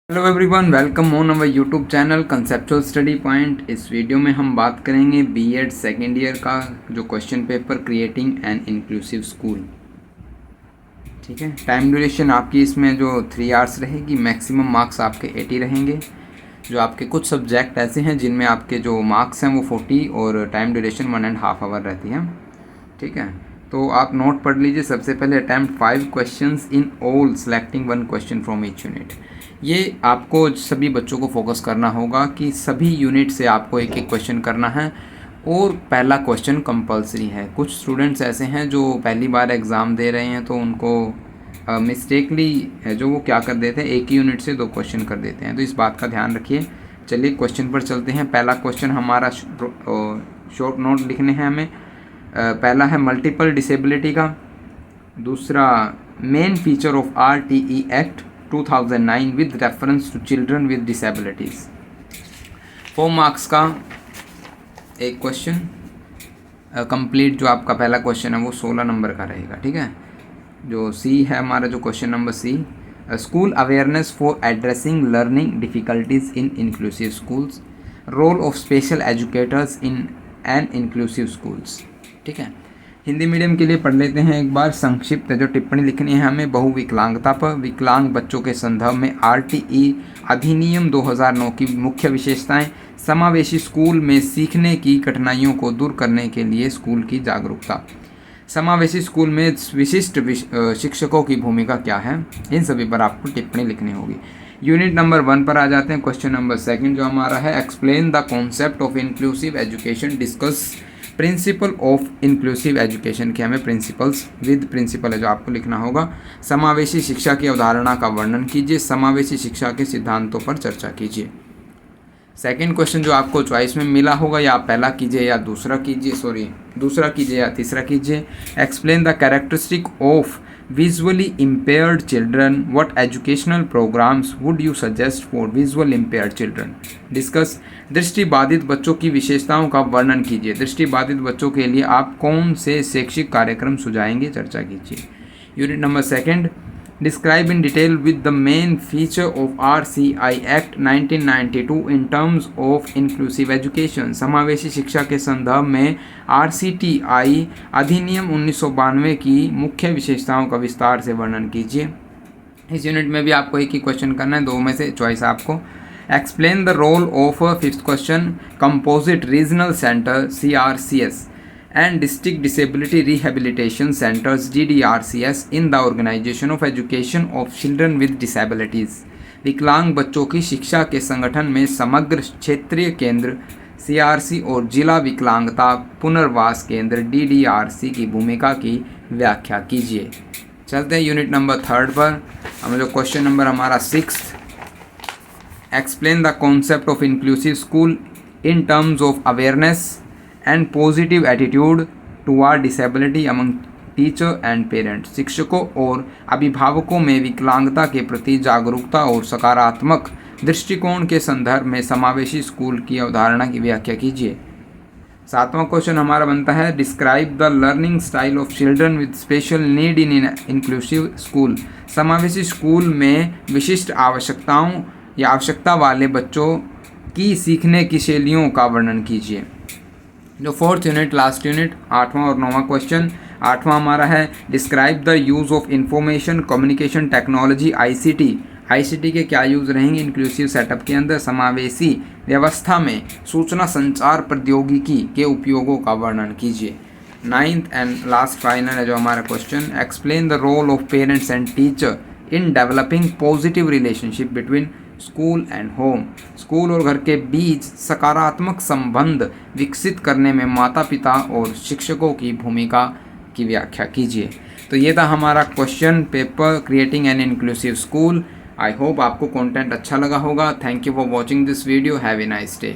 Hello everyone, welcome on our YouTube channel conceptual study point. इस video में हम बात करेंगे बीएड सेकेंड ईयर का जो question paper creating an inclusive school. ठीक है, टाइम ड्यूरेशन आपकी इसमें जो 3 आवर्स रहेगी, मैक्सिमम मार्क्स आपके 80 रहेंगे। जो आपके कुछ सब्जेक्ट ऐसे हैं जिनमें आपके जो मार्क्स हैं वो 40 और टाइम ड्यूरेशन 1.5 आवर रहती है। ठीक है, तो आप नोट पढ़ लीजिए। सबसे पहले attempt 5 questions in all selecting 1 question from each unit. ये आपको सभी बच्चों को फोकस करना होगा कि सभी यूनिट से आपको एक एक क्वेश्चन करना है और पहला क्वेश्चन कंपलसरी है। कुछ स्टूडेंट्स ऐसे हैं जो पहली बार एग्ज़ाम दे रहे हैं तो उनको मिस्टेकली जो वो क्या कर देते हैं, एक ही यूनिट से 2 क्वेश्चन कर देते हैं, तो इस बात का ध्यान रखिए। चलिए क्वेश्चन पर चलते हैं। पहला क्वेश्चन हमारा शॉर्ट नोट लिखने हैं हमें। पहला है मल्टीपल डिसेबिलिटी का, दूसरा main feature of RTE act 2009 with reference to children with disabilities. 4 marks का एक क्वेश्चन कंप्लीट। जो आपका पहला क्वेश्चन है वो 16 नंबर का रहेगा। ठीक है, जो सी है हमारा, जो question number C, school awareness for addressing learning difficulties in inclusive schools, role of special educators in an inclusive schools. ठीक है, हिंदी मीडियम के लिए पढ़ लेते हैं एक बार। संक्षिप्त जो टिप्पणी लिखनी है हमें बहुविकलांगता पर, विकलांग बच्चों के संदर्भ में RTE अधिनियम 2009 की मुख्य विशेषताएं, समावेशी स्कूल में सीखने की कठिनाइयों को दूर करने के लिए स्कूल की जागरूकता, समावेशी स्कूल में विशिष्ट शिक्षकों की भूमिका क्या है, इन सभी पर आपको टिप्पणी लिखनी होगी। यूनिट नंबर 1 पर आ जाते हैं। क्वेश्चन नंबर 2 जो हमारा है, explain the concept of inclusive education, discuss principle of inclusive education के हमें प्रिंसिपल्स विद प्रिंसिपल है जो आपको लिखना होगा। समावेशी शिक्षा की अवधारणा का वर्णन कीजिए, समावेशी शिक्षा के सिद्धांतों पर चर्चा कीजिए। सेकंड क्वेश्चन जो आपको चॉइस में मिला होगा, या आप पहला कीजिए या दूसरा कीजिए, दूसरा कीजिए या तीसरा कीजिए। Explain the characteristic of visually impaired children, what educational programmes would you suggest for visual impaired children. Discuss दृष्टिबाधित बच्चों की विशेषताओं का वर्णन कीजिए, दृष्टिबाधित बच्चों के लिए आप कौन से शैक्षिक कार्यक्रम सुझाएंगे, चर्चा कीजिए। Unit number 2, describe in detail with the main feature of RCI act 1992 in terms of inclusive education, समावेशी शिक्षा के संदर्भ में RCTI अधिनियम 1992 की मुख्य विशेषताओं का विस्तार से वर्णन कीजिए। इस यूनिट में भी आपको एक ही क्वेश्चन करना है, 2 में से चॉइस आपको। Explain the role of 5th question, composite regional centre CRCS and District Disability Rehabilitation Centers DDRCS in the organization of education of children with disabilities। विकलांग बच्चों की शिक्षा के संगठन में समग्र क्षेत्रीय केंद्र CRC और जिला विकलांगता पुनर्वास केंद्र DDRC की भूमिका की व्याख्या कीजिए। चलते हैं यूनिट नंबर 3 पर। हमें जो क्वेश्चन नंबर हमारा 6, explain the concept of inclusive school in terms of awareness and positive attitude toward disability among teacher and parents। शिक्षकों और अभिभावकों में विकलांगता के प्रति जागरूकता और सकारात्मक दृष्टिकोण के संदर्भ में समावेशी स्कूल की अवधारणा की व्याख्या कीजिए। 7वां क्वेश्चन हमारा बनता है, describe the learning style of children with special need in inclusive school. समावेशी स्कूल में विशिष्ट आवश्यकताओं या आवश्यकता वाले बच्चों की सीखने की शैलियों का वर्णन कीजिए। जो 4th यूनिट, लास्ट यूनिट, 8वां और 9वां क्वेश्चन। 8वां हमारा है, describe the use of information communication technology ICT के क्या यूज़ रहेंगे इंक्लूसिव सेटअप के अंदर, समावेशी व्यवस्था में सूचना संचार प्रौद्योगिकी के उपयोगों का वर्णन कीजिए। 9th एंड लास्ट फाइनल है जो हमारा question, explain the role of parents and teacher in developing positive relationship between school and home. School और घर के बीच सकारात्मक संबंध विकसित करने में माता पिता और शिक्षकों की भूमिका की व्याख्या कीजिए। तो ये था हमारा question paper creating an inclusive school. I hope आपको कंटेंट अच्छा लगा होगा। Thank you for watching this video. Have a nice day.